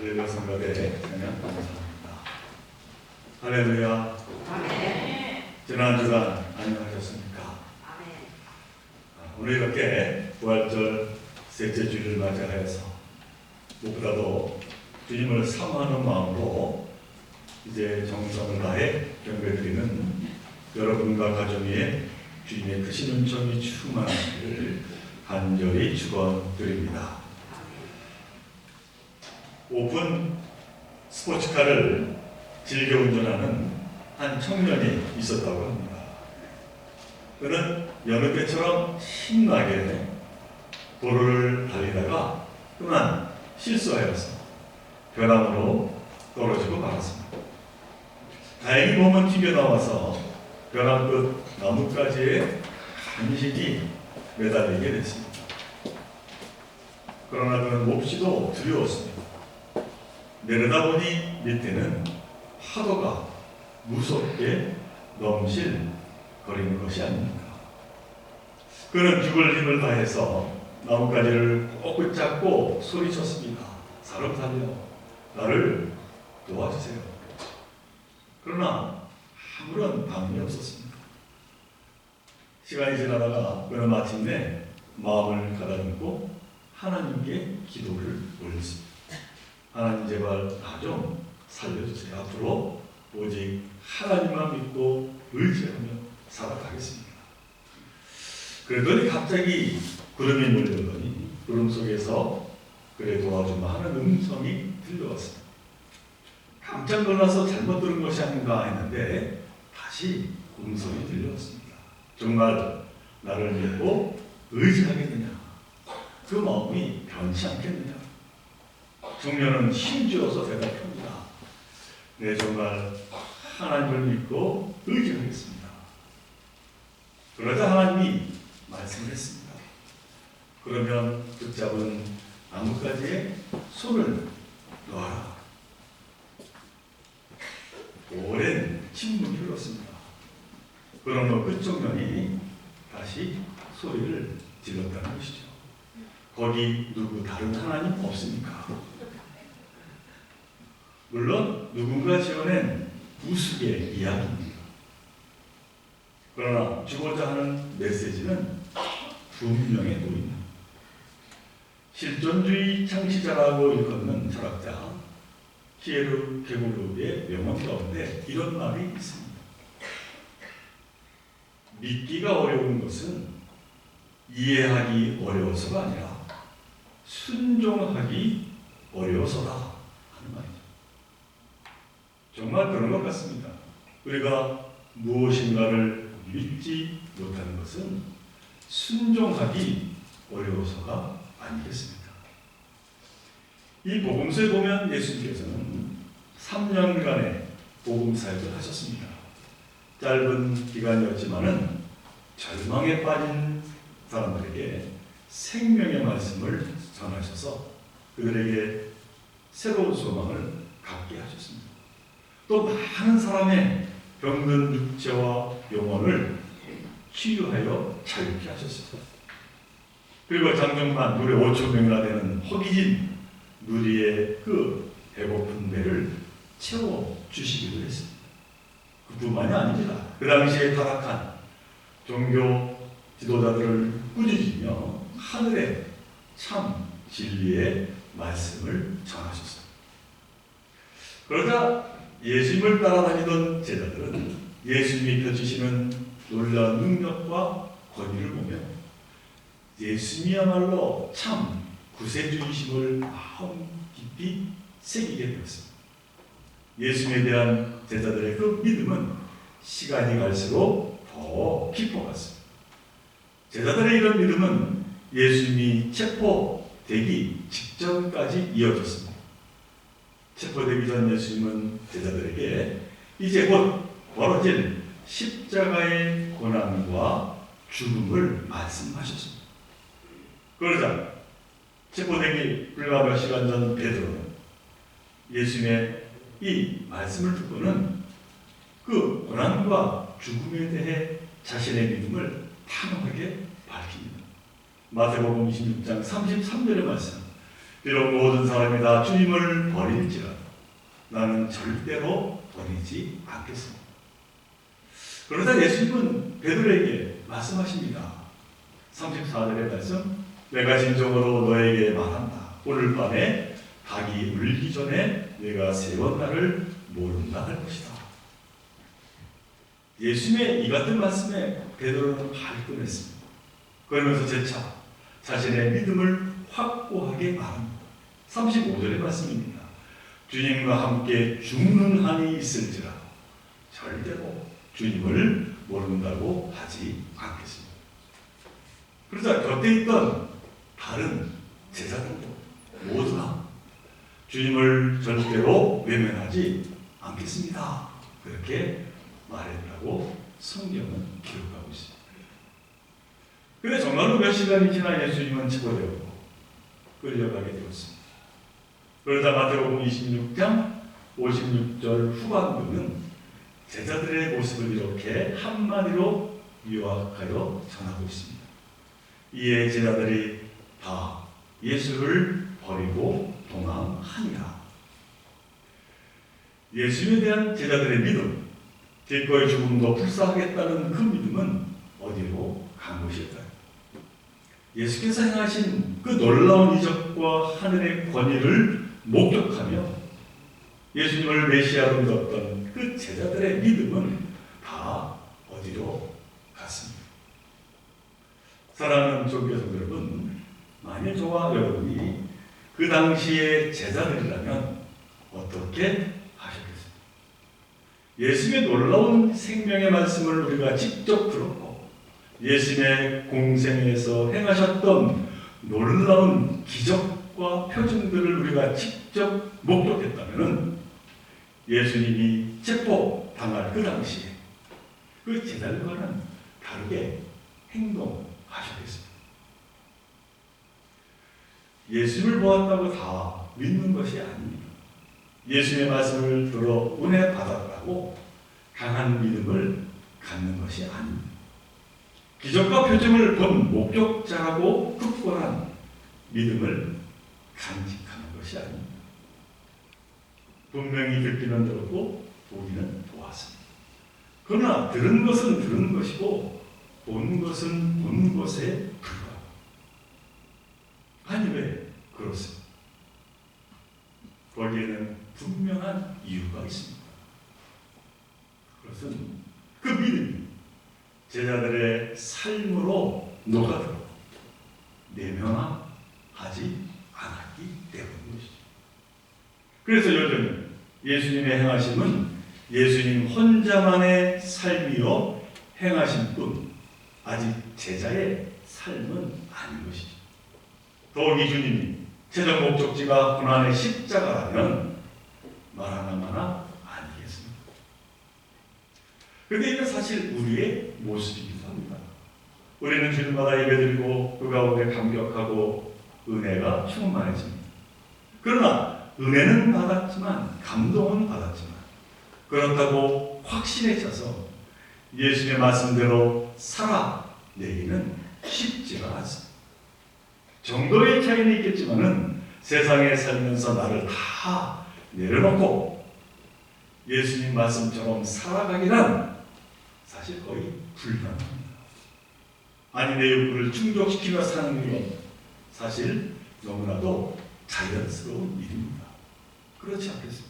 할렐루야 성가대 찬양 감사합니다. 할렐루야. 아멘. 지난 주간 안녕하셨습니까? 아멘. 오늘 이렇게 부활절 셋째 주일을 맞이하여서 무엇보다도 주님을 사모하는 마음으로 이제 정성을 다해 경배드리는 여러분과 가정 위에 주님의 크신 은총이 충만하기를 간절히 축원드립니다. 오픈 스포츠카를 즐겨 운전하는 한 청년이 있었다고 합니다. 그는 여느 때처럼 신나게 도로를 달리다가 그만 실수하여서 벼랑으로 떨어지고 말았습니다. 다행히 몸은 튀겨나와서 벼랑 끝 나뭇가지에 간신히 매달리게 됐습니다. 그러나 그는 몹시도 두려웠습니다. 내려다보니 밑에는 파도가 무섭게 넘실거리는 것이 아닙니까? 그는 죽을 힘을 다해서 나뭇가지를 꼭 붙잡고 소리쳤습니다. 사람 살려, 나를 도와주세요. 그러나 아무런 반응이 없었습니다. 시간이 지나다가 그는 마침내 마음을 가다듬고 하나님께 기도를 올렸습니다. 하나님 제발 나 좀 살려주세요. 앞으로 오직 하나님만 믿고 의지하며 살아가겠습니다. 그러더니 갑자기 구름이 몰려오더니 구름 속에서 그래 도와주마 하는 음성이 들려왔습니다. 깜짝 놀라서 잘못 들은 것이 아닌가 했는데 다시 음성이 들려왔습니다. 정말 나를 믿고 의지하겠느냐? 그 마음이 변치 않겠느냐? 청년은 힘주어서 대답합니다. 네, 정말 하나님을 믿고 의지하겠습니다. 그러자 하나님이 말씀을 했습니다. 그러면 붙잡은 나뭇가지에 손을 놓아라. 오랜 침묵이 흘렀습니다. 그런 후 그 청년이 다시 소리를 질렀다는 것이죠. 거기 누구 다른 하나님 없습니까? 물론 누군가 지어낸 우스개 이야기입니다. 그러나 주고자 하는 메시지는 분명해 보입니다. 실존주의 창시자라고 일컫는 철학자 피에르 게고르의 명언 가운데 이런 말이 있습니다. 믿기가 어려운 것은 이해하기 어려워서가 아니라 순종하기 어려워서다 하는 말이죠. 정말 그런 것 같습니다. 우리가 무엇인가를 믿지 못하는 것은 순종하기 어려워서가 아니겠습니까? 이 복음서에 보면 예수님께서는 3년간의 복음 사역을 하셨습니다. 짧은 기간이었지만은 절망에 빠진 사람들에게 생명의 말씀을 전하셔서 그들에게 새로운 소망을 갖게 하셨습니다. 또 많은 사람의 병든 육체와 영혼을 치유하여 자유케 하셨습니다. 그리고 장정만 무려 5,000명이나 되는 허기진 누리의 그 배고픈 배를 채워주시기도 했습니다. 그뿐만이 아닙니다. 그 당시에 타락한 종교 지도자들을 꾸짖으며 하늘의 참 진리의 말씀을 전하셨습니다. 그러자 예수님을 따라다니던 제자들은 예수님이 펼치시는 놀라운 능력과 권위를 보며 예수님이야말로 참 구세주이심을 마음 깊이 새기게 되었습니다. 예수님에 대한 제자들의 그 믿음은 시간이 갈수록 더 깊어갔습니다. 제자들의 이런 믿음은 예수님이 체포되기 직전까지 이어졌습니다. 체포되기 전 예수님은 제자들에게 이제 곧 벌어질 십자가의 고난과 죽음을 말씀하셨습니다. 그러자 체포되기 불과 몇 시간 전 베드로는 예수님의 이 말씀을 듣고는 그 고난과 죽음에 대해 자신의 믿음을 단호하게 밝힙니다. 마태복음 26장 33절의 말씀. 비록 모든 사람이 다 주님을 버릴지라도 나는 절대로 버리지 않겠습니다. 그러자 예수님은 베드로에게 말씀하십니다. 34절의 말씀, 내가 진정으로 너에게 말한다. 오늘 밤에 닭이 울기 전에 내가 세 번 나를 모른다 할 것이다. 예수님의 이 같은 말씀에 베드로는 발끈했습니다. 그러면서 재차 자신의 믿음을 확고하게 말합니다. 35절의 말씀입니다. 주님과 함께 죽는 한이 있을지라도 절대로 주님을 모른다고 하지 않겠습니다. 그러자 곁에 있던 다른 제자들도 모두가 주님을 절대로 외면하지 않겠습니다. 그렇게 말했다고 성경은 기록하고 있습니다. 그런데 정말로 몇 시간이 지나 예수님은 체포되었고 끌려가게 되었습니다. 그러자 마태복음 26장 56절 후반부는 제자들의 모습을 이렇게 한마디로 요약하여 전하고 있습니다. 이에 제자들이 다 예수를 버리고 도망하니라. 예수님에 대한 제자들의 믿음, 기꺼이 죽음도 불사하겠다는 그 믿음은 어디로 간 것일까요? 예수께서 행하신 그 놀라운 이적과 하늘의 권위를 목격하며 예수님을 메시아로 믿었던 그 제자들의 믿음은 다 어디로 갔습니다. 사랑하는 조교성 여러분, 만일 저와 여러분이 그 당시의 제자들이라면 어떻게 하셨겠습니까? 예수님의 놀라운 생명의 말씀을 우리가 직접 들었고 예수님의 공생에서 행하셨던 놀라운 기적과 표징들을 우리가 직접 목격했다면 예수님이 체포당할 그 당시에 그 제자들과는 다르게 행동하셨겠습니다. 예수님을 보았다고 다 믿는 것이 아닙니다. 예수님의 말씀을 들어 은혜 받았다고 강한 믿음을 갖는 것이 아닙니다. 기적과 표징을 본 목격자라고 굳건한 믿음을 간직하는 것이 아닙니다. 분명히 듣기는 들었고 보기는 보았습니다. 그러나 들은 것은 들은 것이고 본 것은 본 것에 불과합니다. 아니 왜 그렇습니까? 거기에는 분명한 이유가 있습니다. 그것은 그 믿음이 제자들의 삶으로 녹아들어 내면화하지 않았기 때문이죠. 그래서 여전히 예수님의 행하심은 예수님 혼자만의 삶이요 행하신 뿐 아직 제자의 삶은 아닌 것이죠. 더욱이 주님이 최종 목적지가 고난의 십자가라면 말 하나마나 아니겠습니까? 그런데 이건 사실 우리의 모습이기도 합니다. 우리는 주일마다 예배드리고 그 가운데 감격하고 은혜가 충만해집니다. 그러나 은혜는 받았지만 감동은 받았지만 그렇다고 확신에 차서 예수님의 말씀대로 살아내기는 쉽지가 않습니다. 정도의 차이는 있겠지만은 세상에 살면서 나를 다 내려놓고 예수님 말씀처럼 살아가기란 사실 거의 불가능합니다. 아니 내 욕구를 충족시키며 사는 건 사실 너무나도 자연스러운 일입니다. 그렇지 않겠습니까?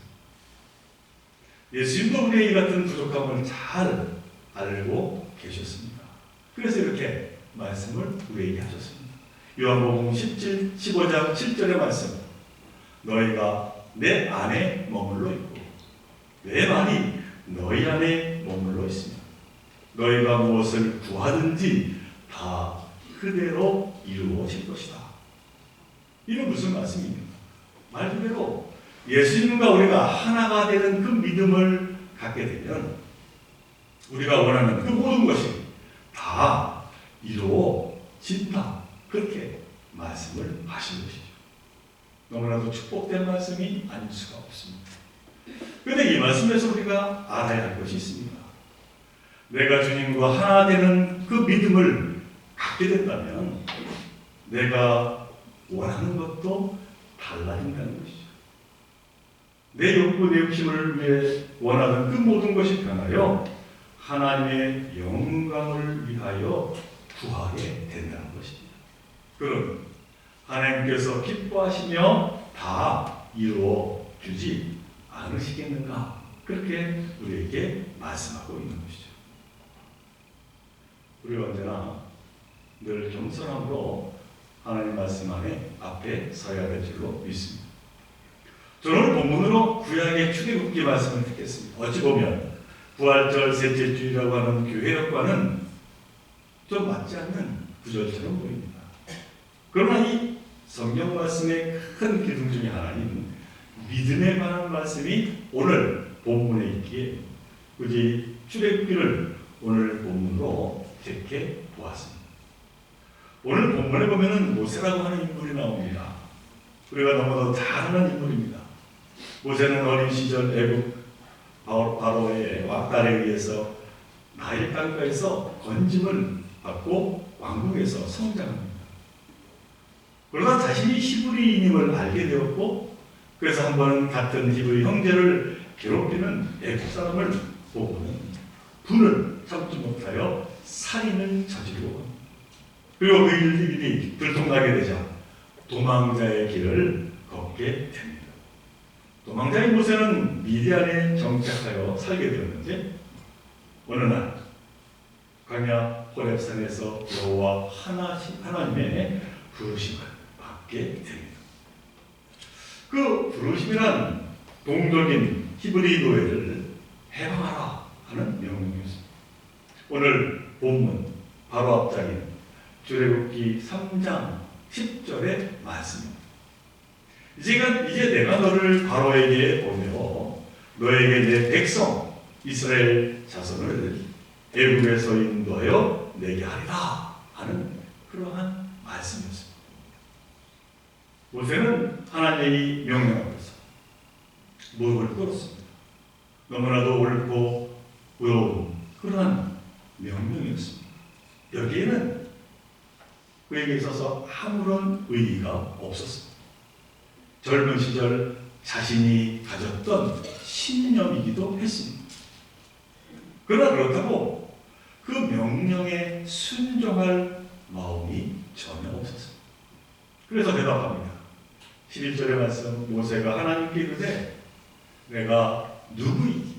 예수님도 우리의 이 같은 부족함을 잘 알고 계셨습니다. 그래서 이렇게 말씀을 우리에게 하셨습니다. 요한복음 15장 7절의 말씀, 너희가 내 안에 머물러 있고 내 말이 너희 안에 머물러 있습니다. 너희가 무엇을 구하든지 다 그대로 이루어질 것이다. 이건 무슨 말씀입니까? 말 그대로 예수님과 우리가 하나가 되는 그 믿음을 갖게 되면 우리가 원하는 그 모든 것이 다 이루어진다. 그렇게 말씀을 하신 것이죠. 너무나도 축복된 말씀이 아닐 수가 없습니다. 그런데 이 말씀에서 우리가 알아야 할 것이 있습니다. 내가 주님과 하나 되는 그 믿음을 갖게 된다면 내가 원하는 것도 달라진다는 것이죠. 내 욕구, 내 욕심을 위해 원하는 그 모든 것이 변하여 하나님의 영광을 위하여 구하게 된다는 것입니다. 그럼 하나님께서 기뻐하시며 다 이루어 주지 않으시겠는가? 그렇게 우리에게 말씀하고 있는 것이죠. 우리가 언제나 늘 겸손함으로 하나님 말씀 안에 앞에 서야 될 줄로 믿습니다. 저는 본문으로 구약의 출애굽기 말씀을 듣겠습니다. 어찌 보면 부활절 셋째 주일이라고 하는 교회력과는 좀 맞지 않는 구절처럼 보입니다. 그러나 이 성경 말씀의 큰 기둥 중에 하나인 믿음에 관한 말씀이 오늘 본문에 있기에 굳이 출애굽기를 오늘 본문으로 택해 보았습니다. 오늘 본문에 보면은 모세라고 하는 인물이 나옵니다. 우리가 너무도 잘 아는 인물입니다. 모세는 어린 시절 애굽 바로의 왕딸에 의해서 나일 땅가에서 건짐을 받고 왕궁에서 성장합니다. 그러다 자신이 히브리인임을 알게 되었고, 그래서 한 번은 같은 히브리 형제를 괴롭히는 애굽 사람을 보고는 분을 참지 못하여 살인을 저지르고, 그리고 그 일이 들통나게 되자 도망자의 길을 걷게 됩니다. 도망자인 모세는 미디안에 정착하여 살게 되었는데, 어느 날 광야 호렙산에서 여호와 하나님의 부르심을 받게 됩니다. 그 부르심이란 동족인 히브리 노예를 해방하라 하는 명령이었습니다. 오늘 본문 바로 앞장인 출애굽기 3장 10절의 말씀입니다. 이제 내가 너를 바로에게 보내어 너에게 내 백성 이스라엘 자손을 애굽에서 인도하여 내게 하리라 하는 그러한 말씀이었습니다. 모세는 하나님의 명령 앞에서 무릎을 꿇었습니다. 너무나도 옳고 의로운 그러한 명령이었습니다. 여기에는 그에게 있어서 아무런 의의가 없었습니다. 젊은 시절 자신이 가졌던 신념이기도 했습니다. 그러나 그렇다고 그 명령에 순종할 마음이 전혀 없었습니다. 그래서 대답합니다. 11절의 말씀, 모세가 하나님께 이르되 내가 누구이기에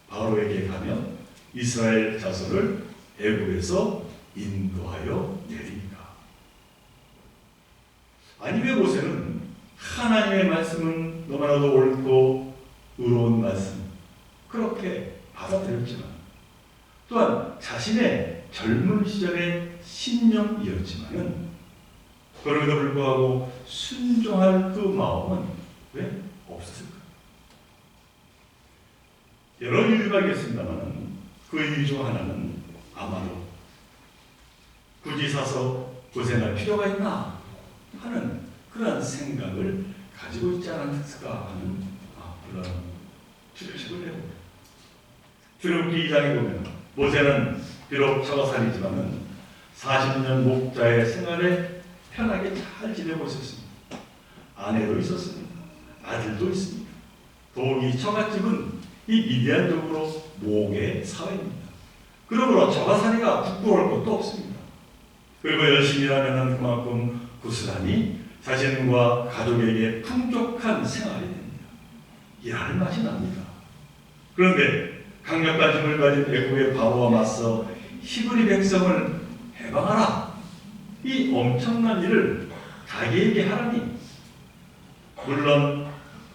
바로에게 가면 이스라엘 자손을 애굽에서 인도하여 내리니까. 아니, 왜 모세는 하나님의 말씀은 너무나도 옳고 의로운 말씀 그렇게 받아들였지만, 또한 자신의 젊은 시절의 신념이었지만은 그럼에도 불구하고 순종할 그 마음은 왜 없었을까? 여러 이유가 있겠습니다만 그 이유 중 하나는 아마도 굳이 사서 고생할 필요가 있나 하는 그런 생각을 가지고 있지 않았을까 하는 그런 추측을 해봅니다. 출애굽기 2장에 보면 모세는 비록 처가살이지만은 40년 목자의 생활에 편하게 잘 지내고 있었습니다. 아내도 있었습니다. 아들도 있습니다. 더욱이 처갓집은 이 미디안적으로 목의 사회입니다. 그러므로 처가살이가 부끄러울 것도 없습니다. 그리고 열심히 일하면 그만큼 고스란히 자신과 가족에게 풍족한 생활이 됩니다. 일할 맛이 납니다. 그런데 강력한 힘을 가진 애굽의 바로와 맞서 히브리 백성을 해방하라, 이 엄청난 일을 자기에게 하라니, 물론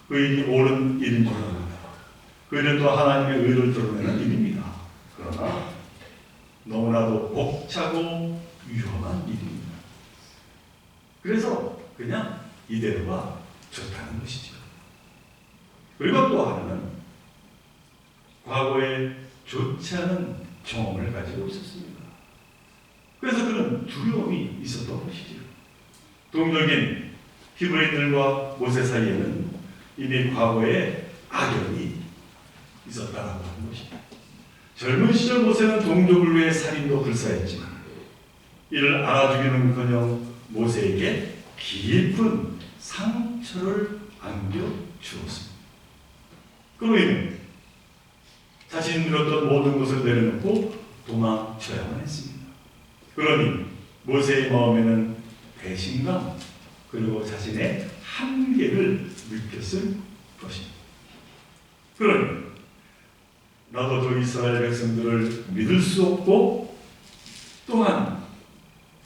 그 일이 옳은 일인 줄 압니다. 그 일은 또 하나님의 의를 드러내는 일입니다. 그러나 너무나도 벅차고 위험한 일입니다. 그래서 그냥 이대로가 좋다는 것이죠. 그리고 또 하나는 과거에 좋지 않은 경험을 가지고 있었습니다. 그래서 그런 두려움이 있었던 것이죠. 동족인 히브리인들과 모세 사이에는 이미 과거에 악연이 있었다라고 하는 것입니다. 젊은 시절 모세는 동족을 위해 살인도 불사했지만 이를 알아주기는커녕 모세에게 깊은 상처를 안겨주었습니다. 그로 인해 자신이 누렸던 모든 것을 내려놓고 도망쳐야만 했습니다. 그러니 모세의 마음에는 배신감 그리고 자신의 한계를 느꼈을 것입니다. 그러니 나도 저 이스라엘 백성들을 믿을 수 없고 또한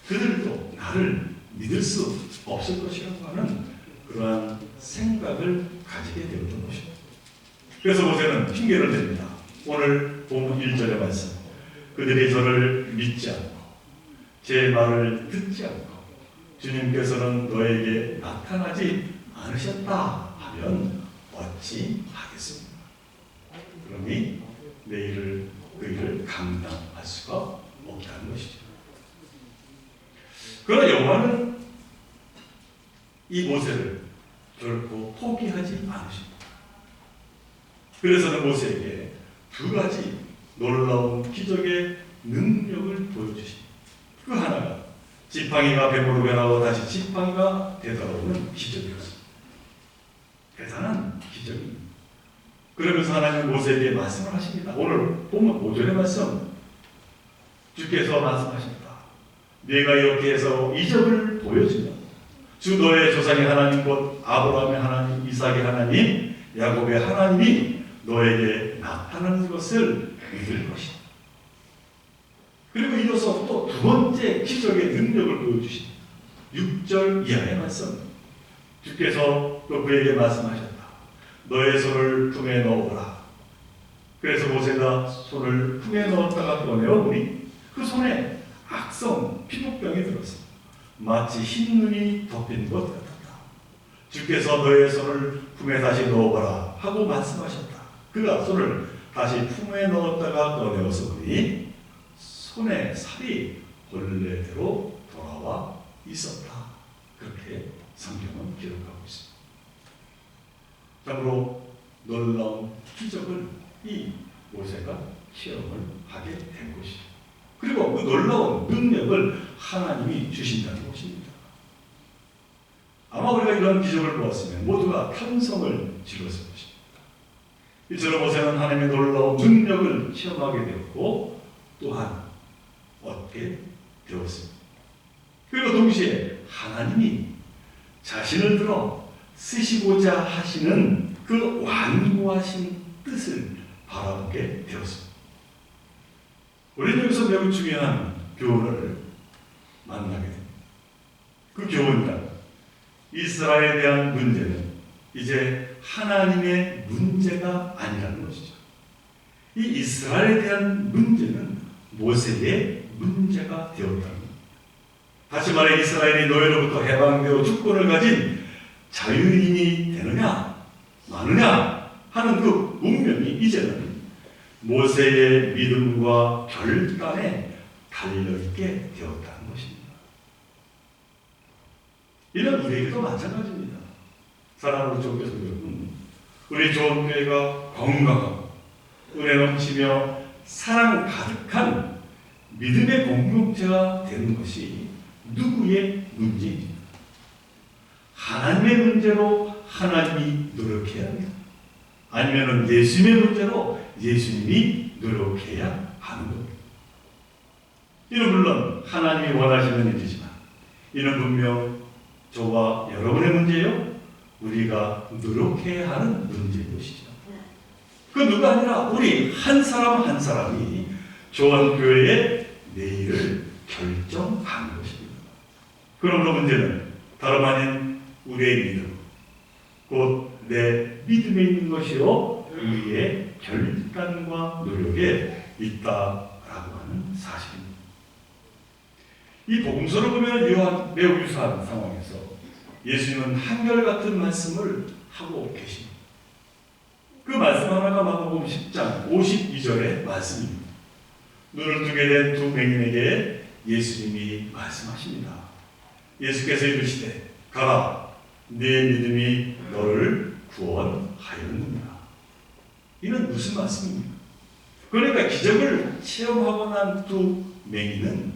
그들도 나를 믿을 수 없을 것이라고 하는 그러한 생각을 가지게 되었던 것입니다. 그래서 모세는 핑계를 댑니다. 오늘 본문 1절의 말씀, 그들이 저를 믿지 않고 제 말을 듣지 않고 주님께서는 너에게 나타나지 않으셨다 하면 어찌 하겠습니까? 그러니 그 일을 감당할 수가 없다는 것이죠. 그러나 여호와는 이 모세를 결코 포기하지 않으십니다. 그래서는 모세에게 두 가지 놀라운 기적의 능력을 보여주십니다. 그 하나가 지팡이가 뱀으로 변하고 다시 지팡이가 되돌아오는 기적이었습니다. 대단한 기적입니다. 그러면서 하나님은 모세에게 말씀을 하십니다. 오늘 보면 5절의 말씀, 주께서 말씀하십니다. 네가 이렇게 해서 이적을 보여주면 주 너의 조상의 하나님 곧 아브라함의 하나님, 이삭의 하나님, 야곱의 하나님이 너에게 나타나는 것을 믿을 것이다. 그리고 이어서 또 두 번째 기적의 능력을 보여주십니다. 6절 이하의 말씀, 주께서 또 그에게 말씀하셨다. 너의 손을 품에 넣어보라. 그래서 모세가 손을 품에 넣었다가 꺼내어보니 그 손에 악성 피부병이 들었습니다. 마치 흰 눈이 덮인 것 같았다. 주께서 너의 손을 품에 다시 넣어보라 하고 말씀하셨다. 그가 손을 다시 품에 넣었다가 꺼내어서 보니 손에 살이 본래대로 돌아와 있었다. 그렇게 성경은 기록하고 있습니다. 참으로 놀라운 기적을 이 모세가 체험을 하게 된 것이죠. 그리고 그 놀라운 능력을 하나님이 주신다는 것입니다. 아마 우리가 이런 기적을 보았으면 모두가 탄성을 지렀을 것입니다. 이처럼 모세는 하나님의 놀라운 능력을 체험하게 되었고 또한 얻게 되었습니다. 그리고 동시에 하나님이 자신을 들어 쓰시고자 하시는 그 완고하신 뜻을 바라보게 되었습니다. 우리는 여기서 매우 중요한 교훈을 만나게 됩니다. 그 교훈이란 이스라엘에 대한 문제는 이제 하나님의 문제가 아니라는 것이죠. 이 이스라엘에 대한 문제는 모세의 문제가 되었다는 것. 다시 말해 이스라엘이 노예로부터 해방되어 주권을 가진 자유인이 되느냐 마느냐 하는 그 운명이 이제는 모세의 믿음과 결단에 달려있게 되었다는 것입니다. 이는 우리에게도 마찬가지입니다. 사랑하는 종교성 여러분, 우리 좋은 교회가 건강하고 은혜 넘치며 사랑 가득한 믿음의 공동체가 되는 것이 누구의 문제입니까? 하나님의 문제로 하나님이 노력해야 합니다. 아니면 예수님의 문제로 예수님이 노력해야 하는 겁니다. 이는 물론 하나님이 원하시는 일이지만 이는 분명 저와 여러분의 문제요, 우리가 노력해야 하는 문제인 것이죠. 그 누가 아니라 우리 한 사람 한 사람이 조원교회의 내일을 결정하는 것입니다. 그러므로 문제는 다름 아닌 우리의 믿음, 곧 내 믿음에 있는 것이요 우리의 결단과 노력에 있다라고 하는 사실입니다. 이 복음서를 보면 매우 유사한 상황에서 예수님은 한결같은 말씀을 하고 계십니다. 그 말씀 하나가 마가복음 10장 52절의 말씀입니다. 눈을 뜨게 된 두 맹인에게 예수님이 말씀하십니다. 예수께서 이르시되 가라, 네 믿음이 너를 구원하였느니라. 이는 무슨 말씀입니까? 그러니까 기적을 체험하고 난 두 맹인은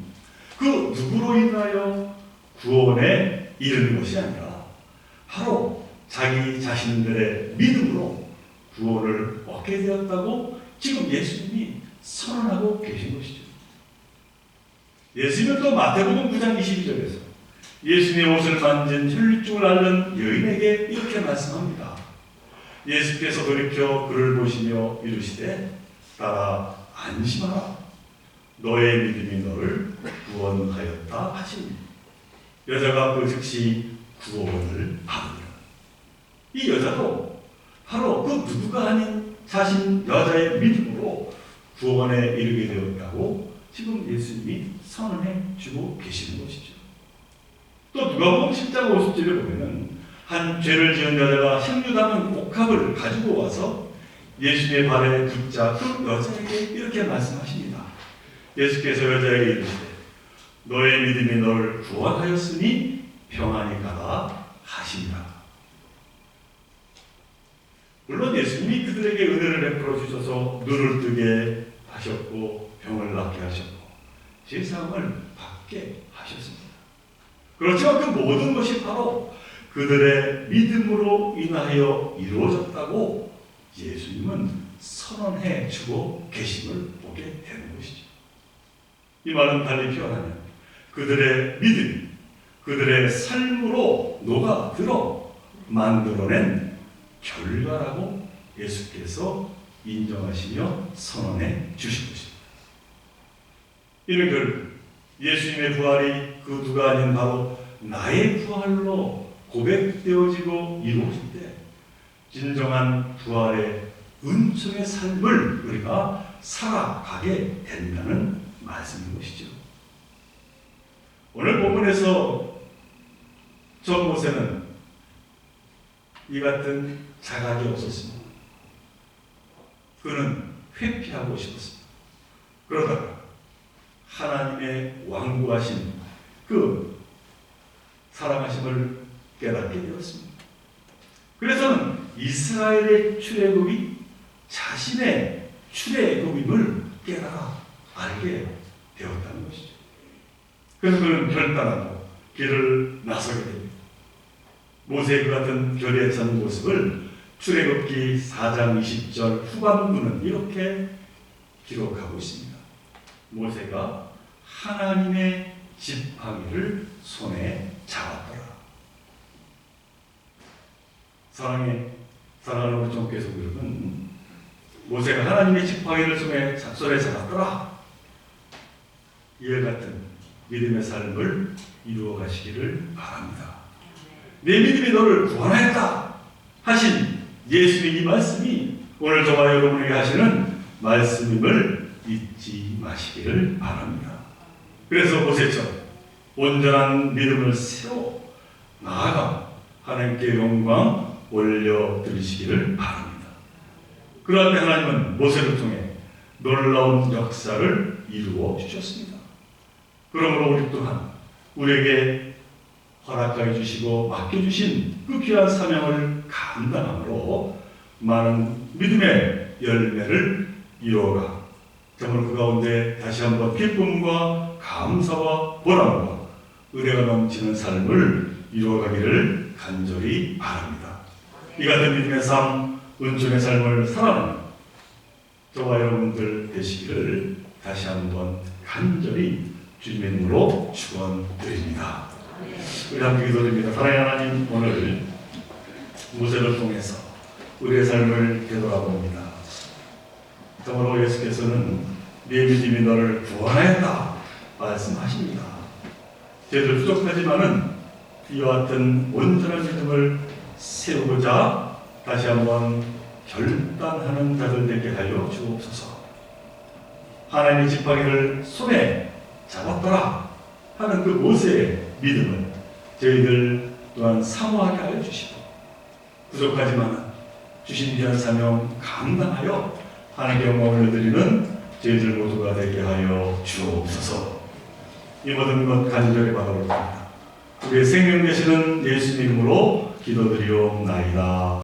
그 누구로 인하여 구원에 이르는 것이 아니라 바로 자기 자신들의 믿음으로 구원을 얻게 되었다고 지금 예수님이 선언하고 계신 것이죠. 예수님은 또 마태복음 9장 22절에서 예수님의 옷을 만진 혈류증을 앓는 여인에게 이렇게 말씀합니다. 예수께서 돌이켜 그를 보시며 이르시되 따라 안심하라. 너의 믿음이 너를 구원하였다 하시니 여자가 그 즉시 구원을 받으니라. 이 여자도 바로 그 누구가 아닌 자신 여자의 믿음으로 구원에 이르게 되었다고 지금 예수님이 선언해 주고 계시는 것이죠. 또 누가복음 10장 50절에 보면은 한 죄를 지은 여자가 향유 담은 옥합을 가지고 와서 예수님의 발에 붙자 그 여자에게 이렇게 말씀하십니다. 예수께서 여자에게 이르시되 너의 믿음이 너를 구원하였으니 평안히 가라 하시니라. 물론 예수님이 그들에게 은혜를 베풀어 주셔서 눈을 뜨게 하셨고 병을 낫게 하셨고 세상을 받게 하셨습니다. 그렇지만 그 모든 것이 바로 그들의 믿음으로 인하여 이루어졌다고 예수님은 선언해 주고 계심을 보게 되는 것이죠. 이 말은 달리 표현하면 그들의 믿음이 그들의 삶으로 녹아들어 만들어낸 결과라고 예수께서 인정하시며 선언해 주신 것입니다. 이는 결국 예수님의 부활이 그 누가 아닌 바로 나의 부활로 고백되어지고 이루어질 때 진정한 부활의 은총의 삶을 우리가 살아가게 된다는 말씀인 것이죠. 오늘 본문에서 저 모세는 이 같은 자각이 없었습니다. 그는 회피하고 싶었습니다. 그러다가 하나님의 완고하신 그 사랑하심을 깨닫게 되었습니다. 그래서는 이스라엘의 출애굽이 자신의 출애굽임을 깨달아 알게 되었다는 것이죠. 그래서 그는 결단하고 길을 나서게 됩니다. 모세의 그 같은 결의 전 모습을 출애굽기 4장 20절 후반부는 이렇게 기록하고 있습니다. 모세가 하나님의 지팡이를 손에 잡았더라. 사랑하는 우리 종교에서 여러분, 모세가 하나님의 지팡이를 손에 잡았더라. 이와 같은 믿음의 삶을 이루어 가시기를 바랍니다. 내 믿음이 너를 구원하였다 하신 예수님의 이 말씀이 오늘 저와 여러분에게 하시는 말씀임을 잊지 마시기를 바랍니다. 그래서 모세처럼 온전한 믿음을 세워 나아가 하나님께 영광 올려드리시기를 바랍니다. 그러한 때 하나님은 모세를 통해 놀라운 역사를 이루어 주셨습니다. 그러므로 우리 또한 우리에게 허락하여 주시고 맡겨주신 그 귀한 사명을 감당함으로 많은 믿음의 열매를 이루어가 정말 그 가운데 다시 한번 기쁨과 감사와 보람과 은혜가 넘치는 삶을 이루어가기를 간절히 바랍니다. 이 같은 믿음의 삶, 은총의 삶을 살아가는 저와 여러분들 되시기를 다시 한번 간절히 주님의 이름으로 축원드립니다. 우리 함께 기도드립니다. 사랑하는 하나님, 오늘 모세를 통해서 우리의 삶을 되돌아봅니다. 정말로 예수께서는 네 믿음이 너를 구원하였다 말씀하십니다. 저희들 부족하지만은 이와 같은 온전한 믿음을 세우고자 다시 한번 결단하는 자들 되게 하여 주옵소서. 하나님의 지팡이를 손에 잡았더라 하는 그 모세의 믿음을 저희들 또한 사모하게 하여 주시고, 부족하지만 주신 귀한 사명 감당하여 하나님께 영광을 드리는 저희들 모두가 되게 하여 주옵소서. 이 모든 것 간절히 바라옵니다. 우리의 생명 되시는 예수님 이름으로 기도드리옵나이다.